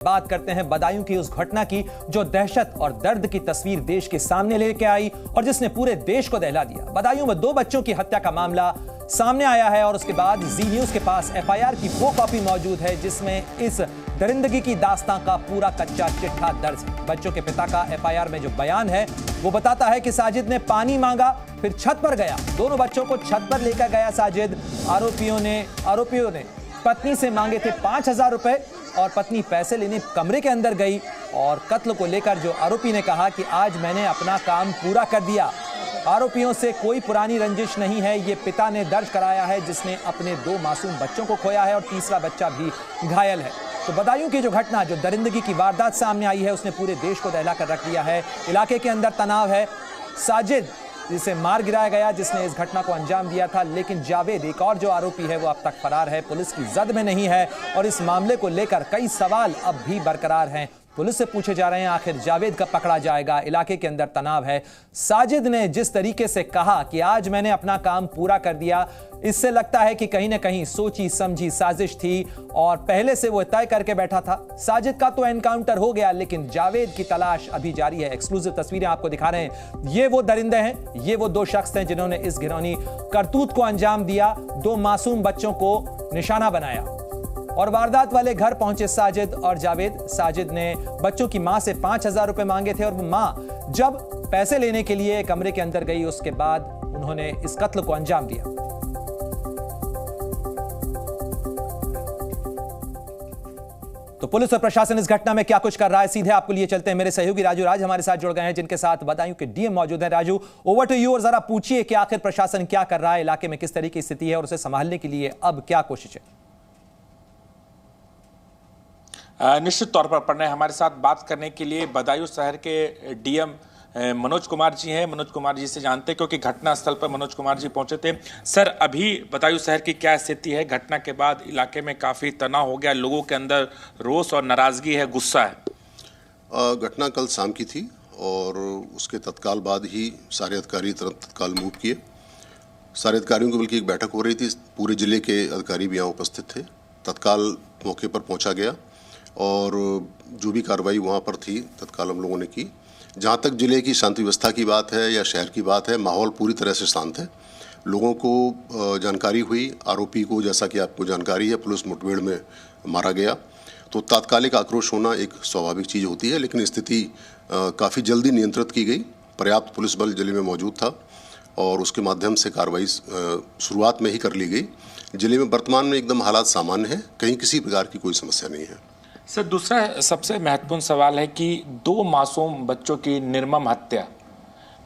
बात करते हैं बदायूं की उस घटना की जो दहशत और दर्द की तस्वीर देश के सामने लेके आई और जिसने पूरे देश को दहला दिया। बदायूं में 2 बच्चों की हत्या का मामला सामने आया है और उसके बाद जी न्यूज के पास एफआईआर की वो कॉपी मौजूद है जिसमें इस दरिंदगी की दास्तां का पूरा कच्चा चिट्ठा दर्ज है। बच्चों के पिता का एफआईआर में जो बयान है वो बताता है कि साजिद ने पानी मांगा, फिर छत पर गया, दोनों बच्चों को छत पर लेकर गया साजिद। आरोपियों ने पत्नी से मांगे थे 5,000 रुपए और पत्नी पैसे लेने कमरे के अंदर गई और कत्ल को लेकर जो आरोपी ने कहा कि आज मैंने अपना काम पूरा कर दिया। आरोपियों से कोई पुरानी रंजिश नहीं है, ये पिता ने दर्ज कराया है जिसने अपने 2 मासूम बच्चों को खोया है और तीसरा बच्चा भी घायल है। तो बदायूं की जो घटना, जो दरिंदगी की वारदात सामने आई है, उसने पूरे देश को दहला कर रख दिया है। इलाके के अंदर तनाव है। साजिद जिसे मार गिराया गया, जिसने इस घटना को अंजाम दिया था, लेकिन जावेद एक और जो आरोपी है वो अब तक फरार है, पुलिस की जद में नहीं है और इस मामले को लेकर कई सवाल अब भी बरकरार हैं। पुलिस से पूछे जा रहे हैं आखिर जावेद कब पकड़ा जाएगा। इलाके के अंदर तनाव है। साजिद ने जिस तरीके से कहा कि आज मैंने अपना काम पूरा कर दिया, इससे लगता है कि कहीं ना कहीं सोची समझी साजिश थी और पहले से वो तय करके बैठा था। साजिद का तो एनकाउंटर हो गया, लेकिन जावेद की तलाश अभी जारी है। एक्सक्लूसिव तस्वीरें आपको दिखा रहे हैं। ये वो दरिंदे हैं, ये वो 2 शख्स हैं जिन्होंने इस घिनौनी करतूत को अंजाम दिया, 2 मासूम बच्चों को निशाना बनाया और वारदात वाले घर पहुंचे साजिद और जावेद। साजिद ने बच्चों की मां से 5,000 रुपए मांगे थे और वो मां जब पैसे लेने के लिए कमरे के अंदर गई, उसके बाद उन्होंने इस कत्ल को अंजाम दिया। तो पुलिस और प्रशासन इस घटना में क्या कुछ कर रहा है, सीधे आपको लिए चलते हैं। मेरे सहयोगी राजू राज हमारे साथ जुड़ गए हैं, जिनके साथ बदायूं के डीएम मौजूद हैं। राजू, ओवर टू यू और जरा पूछिए कि आखिर प्रशासन क्या कर रहा है, इलाके में किस तरीके की स्थिति है और उसे संभालने के लिए अब क्या कोशिश है। निश्चित तौर पर पढ़ने हमारे साथ बात करने के लिए बदायूं शहर के डीएम मनोज कुमार जी हैं। मनोज कुमार जी से जानते हैं क्योंकि घटना स्थल पर मनोज कुमार जी पहुंचे थे। सर, अभी बदायूं शहर की क्या स्थिति है? घटना के बाद इलाके में काफ़ी तनाव हो गया, लोगों के अंदर रोष और नाराजगी है, गुस्सा है। घटना कल शाम की थी और उसके तत्काल बाद ही सारे अधिकारी तत्काल मूव किए। सारे अधिकारियों की बल्कि एक बैठक हो रही थी, पूरे जिले के अधिकारी भी यहाँ उपस्थित थे। तत्काल मौके पर पहुँचा गया और जो भी कार्रवाई वहाँ पर थी तत्काल हम लोगों ने की। जहाँ तक जिले की शांति व्यवस्था की बात है या शहर की बात है, माहौल पूरी तरह से शांत है। लोगों को जानकारी हुई, आरोपी को जैसा कि आपको जानकारी है पुलिस मुठभेड़ में मारा गया, तो तात्कालिक आक्रोश होना एक स्वाभाविक चीज़ होती है, लेकिन स्थिति काफ़ी जल्दी नियंत्रित की गई। पर्याप्त पुलिस बल जिले में मौजूद था और उसके माध्यम से कार्रवाई शुरुआत में ही कर ली गई। जिले में वर्तमान में एकदम हालात सामान्य हैं, कहीं किसी प्रकार की कोई समस्या नहीं है। सर, दूसरा सबसे महत्वपूर्ण सवाल है कि 2 मासूम बच्चों की निर्मम हत्या,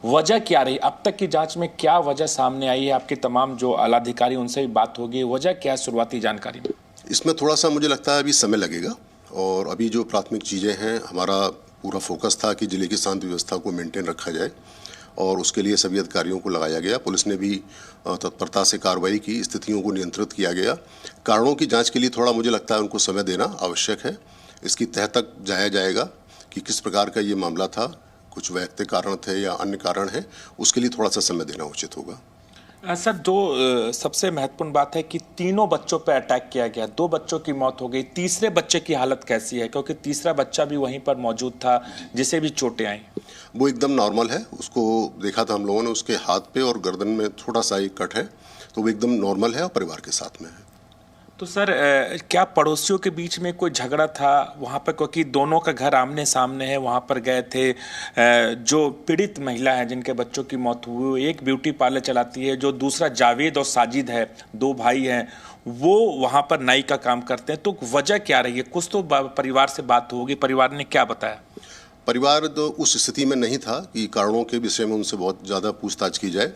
वजह क्या रही? अब तक की जांच में क्या वजह सामने आई है? आपके तमाम जो आलाधिकारी उनसे भी बात होगी, वजह क्या है शुरुआती जानकारी में? इसमें थोड़ा सा मुझे लगता है अभी समय लगेगा और अभी जो प्राथमिक चीज़ें हैं, हमारा पूरा फोकस था कि जिले की शांति व्यवस्था को मेंटेन रखा जाए और उसके लिए सभी अधिकारियों को लगाया गया। पुलिस ने भी तत्परता से कार्रवाई की, स्थितियों को नियंत्रित किया गया। कारणों की जांच के लिए थोड़ा मुझे लगता है उनको समय देना आवश्यक है। इसकी तह तक जाया जाएगा कि किस प्रकार का ये मामला था, कुछ वैयक्तिक कारण थे या अन्य कारण है, उसके लिए थोड़ा सा समय देना उचित होगा। सर, सबसे महत्वपूर्ण बात है कि 3 बच्चों पर अटैक किया गया, 2 बच्चों की मौत हो गई, तीसरे बच्चे की हालत कैसी है? क्योंकि तीसरा बच्चा भी वहीं पर मौजूद था जिसे भी चोटें आई। वो एकदम नॉर्मल है, उसको देखा था हम लोगों ने, उसके हाथ पे और गर्दन में थोड़ा सा एक कट है, तो वो एकदम नॉर्मल है और परिवार के साथ में है। तो सर, क्या पड़ोसियों के बीच में कोई झगड़ा था वहाँ पर? क्योंकि दोनों का घर आमने सामने है, वहाँ पर गए थे। जो पीड़ित महिला है जिनके बच्चों की मौत हुई, एक ब्यूटी पार्लर चलाती है, जो दूसरा जावेद और साजिद है, 2 भाई हैं, वो वहाँ पर नाई का काम करते हैं। तो वजह क्या रही है? कुछ तो परिवार से बात होगी, परिवार ने क्या बताया? परिवार तो उस स्थिति में नहीं था कि कारणों के विषय में उनसे बहुत ज़्यादा पूछताछ की जाए।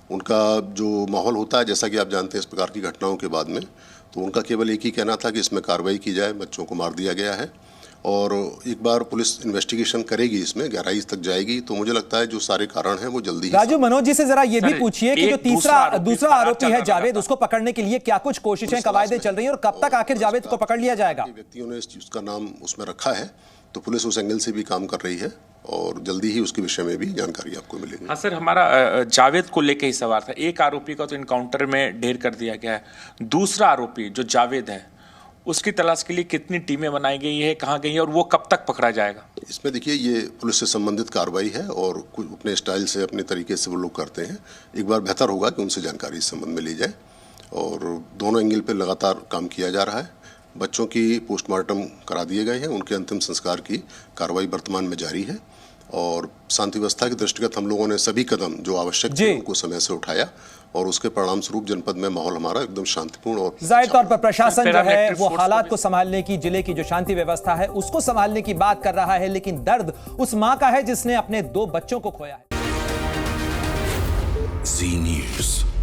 उनका जो माहौल होता है, जैसा कि आप जानते हैं इस प्रकार की घटनाओं के बाद में, तो उनका केवल एक ही कहना था कि इसमें कार्रवाई की जाए, बच्चों को मार दिया गया है और एक बार पुलिस इन्वेस्टिगेशन करेगी, इसमें गहराई तक जाएगी, तो मुझे लगता है जो सारे कारण हैं वो जल्दी। राजू, मनोज जी से जरा ये भी पूछिए कि जो दूसरा आरोपी है जावेद, उसको पकड़ने के लिए क्या कुछ कोशिशें, कवायदें चल रही हैं और कब तक आखिर जावेद को पकड़ लिया जाएगा? व्यक्तियों ने इस चीज का नाम उसमें रखा है, तो पुलिस उस एंगल से भी काम कर रही है और जल्दी ही उसके विषय में भी जानकारी आपको मिलेगी। हाँ सर, हमारा जावेद को लेके ही सवाल था। एक आरोपी का तो इनकाउंटर में ढेर कर दिया गया है, दूसरा आरोपी जो जावेद है उसकी तलाश के लिए कितनी टीमें बनाई गई है, कहाँ गई है और वो कब तक पकड़ा जाएगा? इसमें देखिए, ये पुलिस से संबंधित कार्रवाई है और कुछ अपने स्टाइल से, अपने तरीके से वो लोग करते हैं। एक बार बेहतर होगा कि उनसे जानकारी इस संबंध में ली जाए और दोनों एंगल पे लगातार काम किया जा रहा है। बच्चों की पोस्टमार्टम करा दिए गए हैं, उनके अंतिम संस्कार की कार्रवाई वर्तमान में जारी है और शांति व्यवस्था के दृष्टिगत हम लोगों ने सभी कदम जो आवश्यक थे उनको समय से उठाया और उसके परिणाम स्वरूप जनपद में माहौल हमारा एकदम शांतिपूर्ण और जाहिर तौर पर प्रशासन जो है वो हालात को संभालने की, जिले की जो शांति व्यवस्था है उसको संभालने की बात कर रहा है, लेकिन दर्द उस मां का है जिसने अपने 2 बच्चों को खोया है। जी न्यूज़।